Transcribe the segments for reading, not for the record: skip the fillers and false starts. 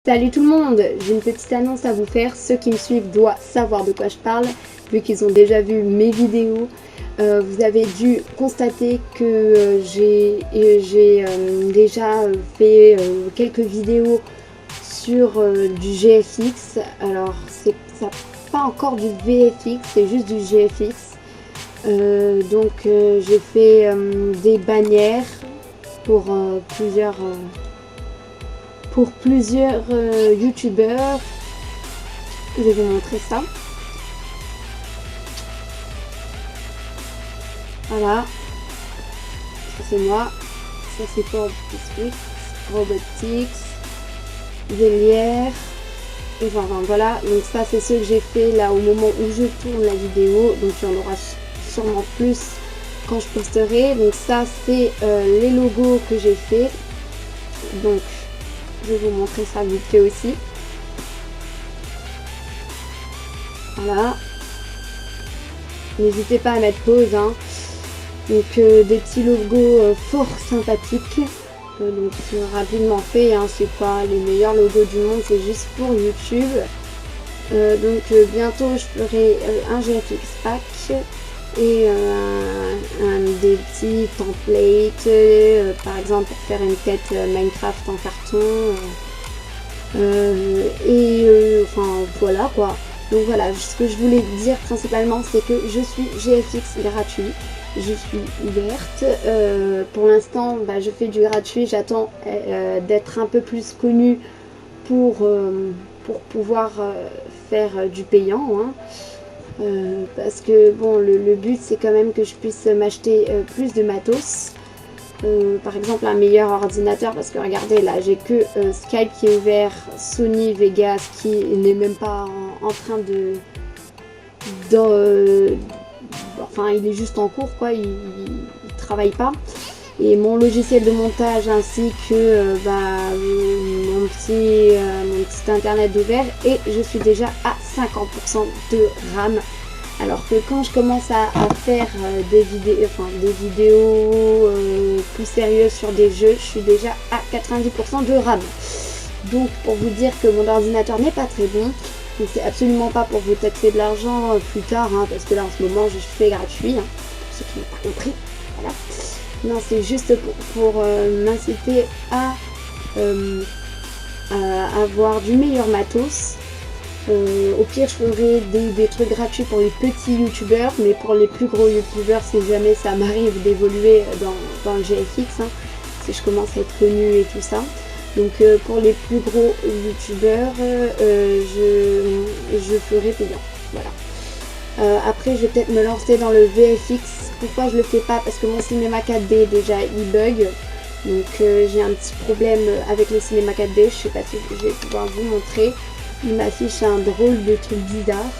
Salut tout le monde, j'ai une petite annonce à vous faire. Ceux qui me suivent doivent savoir de quoi je parle, vu qu'ils ont déjà vu mes vidéos. Vous avez dû constater que j'ai déjà fait quelques vidéos sur du GFX. Alors c'est pas encore du VFX, c'est juste du GFX. Donc j'ai fait des bannières pour plusieurs youtubeurs. Je vais vous montrer ça. Voilà, ça c'est moi, ça c'est pour Robotics, Delière, et voilà, donc ça c'est ce que j'ai fait là au moment où je tourne la vidéo, donc il y en aura sûrement plus quand je posterai. Donc ça c'est les logos que j'ai fait, donc je vais vous montrer ça vite fait aussi. Voilà, n'hésitez pas à mettre pause, hein. Donc des petits logos fort sympathiques, donc rapidement fait, hein. C'est pas les meilleurs logos du monde, c'est juste pour YouTube. Donc bientôt je ferai un GFX pack et des petits templates, par exemple pour faire une quête Minecraft en carton, enfin voilà quoi. Donc voilà, ce que je voulais dire principalement, c'est que je suis GFX gratuit. Je suis ouverte. Pour l'instant, je fais du gratuit. J'attends d'être un peu plus connue pour pouvoir faire du payant. Hein. Parce que bon, le but c'est quand même que je puisse m'acheter plus de matos. Par exemple un meilleur ordinateur, parce que regardez là j'ai que Skype qui est ouvert, Sony Vegas qui n'est même pas en train enfin il est juste en cours quoi, il travaille pas, et mon logiciel de montage ainsi que mon petit internet ouvert, et je suis déjà à 50% de RAM. Alors que quand je commence à faire des vidéos plus sérieuses sur des jeux, je suis déjà à 90% de RAM. Donc pour vous dire que mon ordinateur n'est pas très bon. Donc c'est absolument pas pour vous taxer de l'argent plus tard, hein, parce que là en ce moment je fais gratuit, hein, pour ceux qui n'ont pas compris. Voilà. Non, c'est juste pour m'inciter à avoir du meilleur matos. Au pire je ferai des trucs gratuits pour les petits youtubeurs, mais pour les plus gros youtubeurs, si jamais ça m'arrive d'évoluer dans le GFX, hein, si je commence à être connue et tout ça. Donc pour les plus gros youtubeurs, je ferai payant. Voilà. Après je vais peut-être me lancer dans le VFX. Pourquoi je le fais pas? Parce que mon cinéma 4D déjà il bug. Donc j'ai un petit problème avec le cinéma 4D. Je sais pas si je vais pouvoir vous montrer. Il m'affiche un drôle de truc bizarre.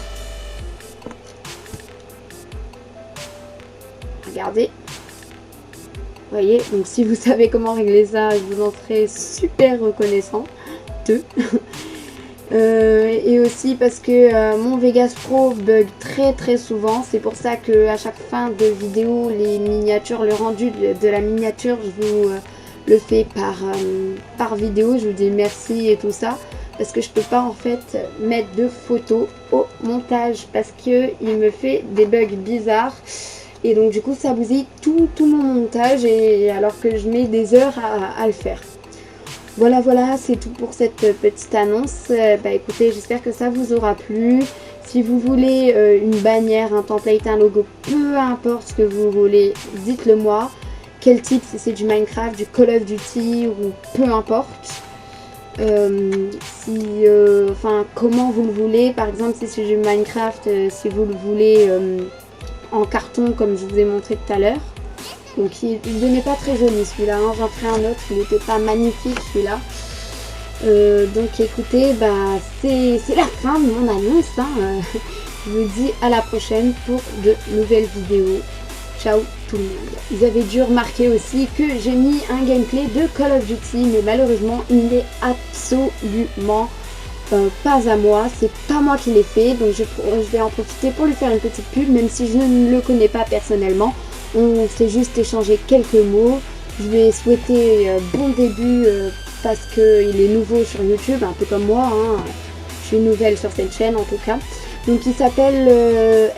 Regardez. Vous voyez, donc si vous savez comment régler ça, je vous en serai super reconnaissant. Et aussi parce que mon Vegas Pro bug très souvent. C'est pour ça que à chaque fin de vidéo, les miniatures, le rendu de la miniature, je vous le fais par vidéo. Je vous dis merci et tout ça. Parce que je peux pas en fait mettre de photos au montage, parce que il me fait des bugs bizarres. Et donc du coup ça bousille tout mon montage, et alors que je mets des heures à le faire. Voilà, c'est tout pour cette petite annonce. Écoutez, j'espère que ça vous aura plu. Si vous voulez une bannière, un template, un logo, peu importe ce que vous voulez, dites-le moi. Quel type, si c'est du Minecraft, du Call of Duty ou peu importe. Comment vous le voulez. Par exemple si c'est du Minecraft, si vous le voulez en carton comme je vous ai montré tout à l'heure. Donc il n'est pas très joli celui-là, hein. J'en ferai un autre, il n'était pas magnifique celui-là. Donc écoutez, c'est la fin de mon annonce, hein. Je vous dis à la prochaine pour de nouvelles vidéos. Ciao tout le monde. Ils avaient dû remarquer aussi que j'ai mis un gameplay de Call of Duty, mais malheureusement il n'est absolument pas à moi. C'est pas moi qui l'ai fait, donc je vais en profiter pour lui faire une petite pub, même si je ne le connais pas personnellement. On s'est juste échangé quelques mots. Je lui ai souhaité bon début parce qu'il est nouveau sur YouTube, un peu comme moi, hein. Je suis nouvelle sur cette chaîne en tout cas. Donc il s'appelle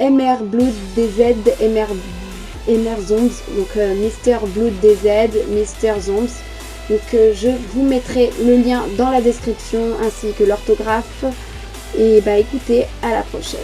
MR Blood DZ, MR Zombies, donc Mister Blood DZ, Mister Zombies. Donc je vous mettrai le lien dans la description ainsi que l'orthographe. Et bah écoutez, à la prochaine.